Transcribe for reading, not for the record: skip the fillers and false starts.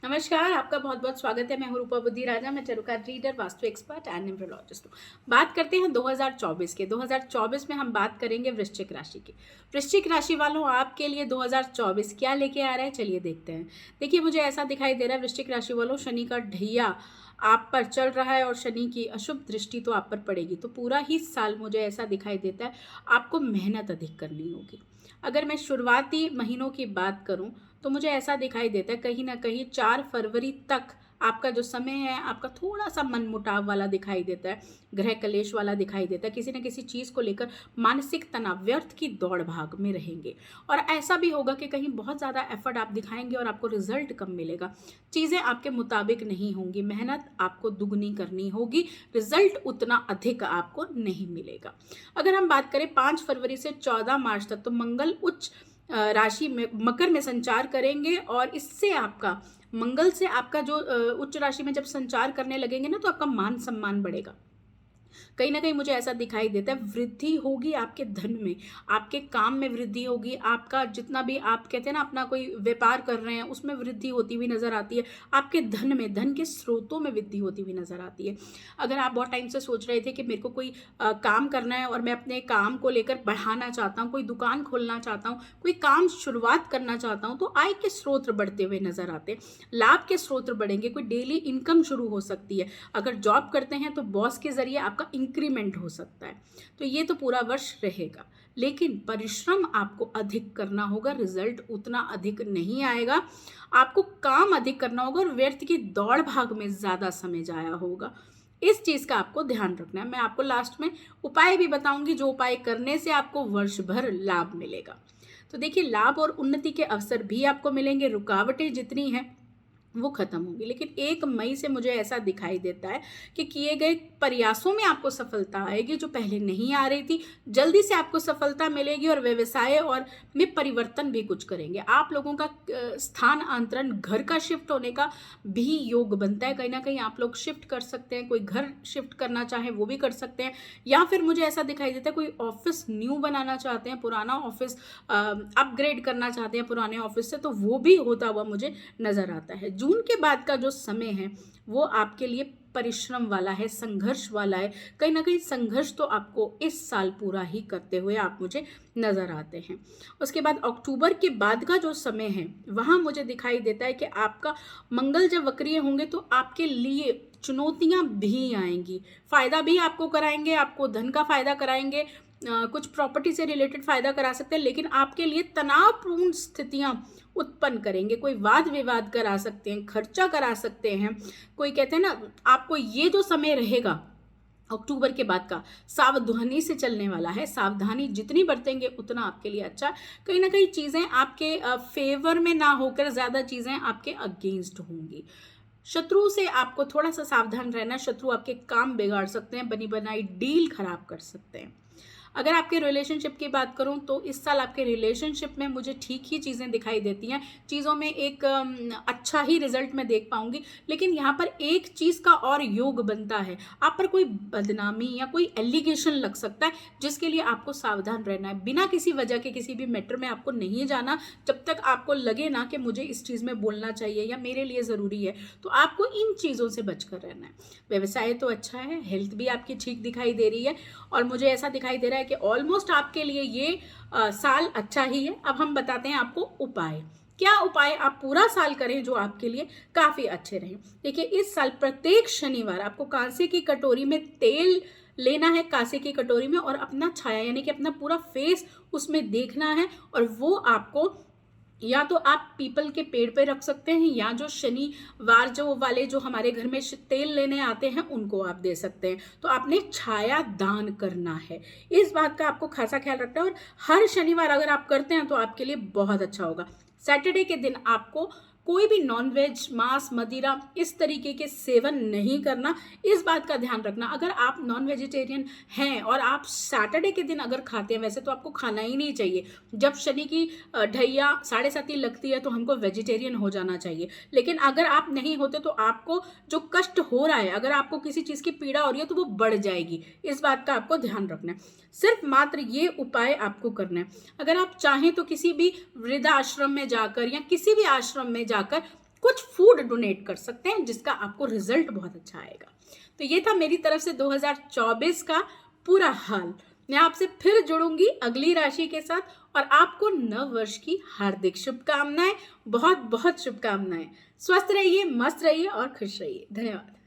नमस्कार, आपका बहुत बहुत स्वागत है। मैं हूं रूपा बुद्धि राजा। मैं tarot card reader, vastu expert and numerologist हूँ। बात करते हैं 2024 के। 2024 में हम बात करेंगे वृश्चिक राशि की। वृश्चिक राशि वालों, आपके लिए 2024 क्या लेके आ रहा है, चलिए देखते हैं। देखिए, मुझे ऐसा दिखाई दे रहा है वृश्चिक राशि वालों, शनि का ढैया आप पर चल रहा है और शनि की अशुभ दृष्टि तो आप पर पड़ेगी। तो पूरा ही साल मुझे ऐसा दिखाई देता है आपको मेहनत अधिक करनी होगी। अगर मैं शुरुआती महीनों की बात करूं तो मुझे ऐसा दिखाई देता है कहीं ना कहीं 4 फरवरी तक आपका जो समय है आपका थोड़ा सा मनमुटाव वाला दिखाई देता है, गृह कलेश वाला दिखाई देता है। किसी न किसी चीज़ को लेकर मानसिक तनाव, व्यर्थ की दौड़ भाग में रहेंगे। और ऐसा भी होगा कि कहीं बहुत ज़्यादा एफर्ट आप दिखाएंगे और आपको रिजल्ट कम मिलेगा। चीज़ें आपके मुताबिक नहीं होंगी, मेहनत आपको दुगनी करनी होगी, रिजल्ट उतना अधिक आपको नहीं मिलेगा। अगर हम बात करें 5 फरवरी से 14 मार्च तक, तो मंगल उच्च राशि में मकर में संचार करेंगे और इससे आपका मंगल से आपका जो उच्च राशि में जब संचार करने लगेंगे ना, तो आपका मान सम्मान बढ़ेगा। कहीं ना कहीं मुझे ऐसा दिखाई देता है वृद्धि होगी आपके धन में, आपके काम में वृद्धि होगी। आपका जितना भी आप कहते हैं ना अपना कोई व्यापार कर रहे हैं उसमें वृद्धि होती हुई नजर आती है। आपके धन में, धन के स्रोतों में वृद्धि होती हुई नजर आती है। अगर आप बहुत टाइम से सोच रहे थे कि मेरे को कोई काम करना है और मैं अपने काम को लेकर बढ़ाना चाहता हूँ, कोई दुकान खोलना चाहता हूँ, कोई काम शुरुआत करना चाहता हूँ, तो आय के स्रोत बढ़ते हुए नजर आते हैं, लाभ के स्रोत बढ़ेंगे, कोई डेली इनकम शुरू हो सकती है। अगर जॉब करते हैं तो बॉस के जरिए आपका इंक्रीमेंट हो सकता है। तो ये तो पूरा वर्ष रहेगा, लेकिन परिश्रम आपको अधिक करना होगा, रिजल्ट उतना अधिक नहीं आएगा। आपको काम अधिक करना होगा और व्यर्थ की दौड़ भाग में ज्यादा समय जाया होगा। इस चीज का आपको ध्यान रखना है। मैं आपको लास्ट में उपाय भी बताऊंगी, जो उपाय करने से आपको वर्ष भर लाभ मिलेगा। तो देखिए, लाभ और उन्नति के अवसर भी आपको मिलेंगे, रुकावटें जितनी हैं वो खत्म होगी। लेकिन 1 मई से मुझे ऐसा दिखाई देता है कि किए गए प्रयासों में आपको सफलता आएगी, जो पहले नहीं आ रही थी। जल्दी से आपको सफलता मिलेगी और व्यवसाय और में परिवर्तन भी कुछ करेंगे। आप लोगों का स्थान अंतरण, घर का शिफ्ट होने का भी योग बनता है। कहीं ना कहीं आप लोग शिफ्ट कर सकते हैं, कोई घर शिफ्ट करना चाहे वो भी कर सकते हैं, या फिर मुझे ऐसा दिखाई देता है कोई ऑफिस न्यू बनाना चाहते हैं, पुराना ऑफिस अपग्रेड करना चाहते हैं पुराने ऑफिस से, तो वो भी होता हुआ मुझे नजर आता है। जून के बाद का जो समय है वो आपके लिए परिश्रम वाला है, संघर्ष वाला है। कहीं ना कहीं संघर्ष तो आपको इस साल पूरा ही करते हुए आप मुझे नजर आते हैं। उसके बाद अक्टूबर के बाद का जो समय है वहां मुझे दिखाई देता है कि आपका मंगल जब वक्रीय होंगे तो आपके लिए चुनौतियां भी आएंगी। फायदा भी आपको कराएंगे, आपको धन का फायदा कराएंगे, कुछ प्रॉपर्टी से रिलेटेड फायदा करा सकते हैं, लेकिन आपके लिए तनावपूर्ण स्थितियां उत्पन्न करेंगे। कोई वाद विवाद करा सकते हैं, खर्चा करा सकते हैं। कोई कहते हैं ना, आपको ये जो समय रहेगा अक्टूबर के बाद का, सावधानी से चलने वाला है। सावधानी जितनी बरतेंगे उतना आपके लिए अच्छा। कहीं ना कहीं चीजें आपके फेवर में ना होकर ज्यादा चीजें आपके अगेंस्ट होंगी। शत्रु से आपको थोड़ा सा सावधान रहना। शत्रु आपके काम बिगाड़ सकते हैं, बनी बनाई डील खराब कर सकते हैं। अगर आपके रिलेशनशिप की बात करूं तो इस साल आपके रिलेशनशिप में मुझे ठीक ही चीज़ें दिखाई देती हैं। चीज़ों में एक अच्छा ही रिजल्ट मैं देख पाऊंगी। लेकिन यहाँ पर एक चीज़ का और योग बनता है, आप पर कोई बदनामी या कोई एलिगेशन लग सकता है, जिसके लिए आपको सावधान रहना है। बिना किसी वजह के किसी भी मैटर में आपको नहीं जाना, जब तक आपको लगे ना कि मुझे इस चीज़ में बोलना चाहिए या मेरे लिए ज़रूरी है। तो आपको इन चीज़ों से बचकर रहना है। व्यवसाय तो अच्छा है, हेल्थ भी आपकी ठीक दिखाई दे रही है, और मुझे ऐसा दिखाई दे रहा है कि ऑलमोस्ट आपके लिए ये साल अच्छा ही है। अब हम बताते हैं आपको उपाय। क्या उपाय आप पूरा साल करें जो आपके लिए काफी अच्छे रहें। देखिए, इस साल प्रत्येक शनिवार आपको कांसे की कटोरी में तेल लेना है, कांसे की कटोरी में, और अपना छाया यानी कि अपना पूरा फेस उसमें देखना है। और वो आपको या तो आप पीपल के पेड़ पे रख सकते हैं, या जो शनिवार जो वाले जो हमारे घर में तेल लेने आते हैं उनको आप दे सकते हैं। तो आपने छाया दान करना है, इस बात का आपको खासा ख्याल रखना है। और हर शनिवार अगर आप करते हैं तो आपके लिए बहुत अच्छा होगा। सैटरडे के दिन आपको कोई भी नॉनवेज, मांस, मदिरा इस तरीके के सेवन नहीं करना, इस बात का ध्यान रखना। अगर आप नॉन वेजिटेरियन हैं और आप सैटरडे के दिन अगर खाते हैं, वैसे तो आपको खाना ही नहीं चाहिए। जब शनि की ढैया 7:30 लगती है तो हमको वेजिटेरियन हो जाना चाहिए। लेकिन अगर आप नहीं होते तो आपको जो कष्ट हो रहा है, अगर आपको किसी चीज़ की पीड़ा हो रही है तो वो बढ़ जाएगी। इस बात का आपको ध्यान रखना है। सिर्फ मात्र ये उपाय आपको करना है। अगर आप चाहें तो किसी भी वृद्धाश्रम में जाकर या किसी भी आश्रम में जाकर कुछ फूड डोनेट कर सकते हैं, जिसका आपको रिजल्ट बहुत अच्छा आएगा। तो ये था मेरी तरफ से 2024 का पूरा हाल। मैं आपसे फिर जुड़ूंगी अगली राशि के साथ, और आपको नव वर्ष की हार्दिक शुभकामनाएं, बहुत बहुत शुभकामनाएं। स्वस्थ रहिए, मस्त रहिए और खुश रहिए। धन्यवाद।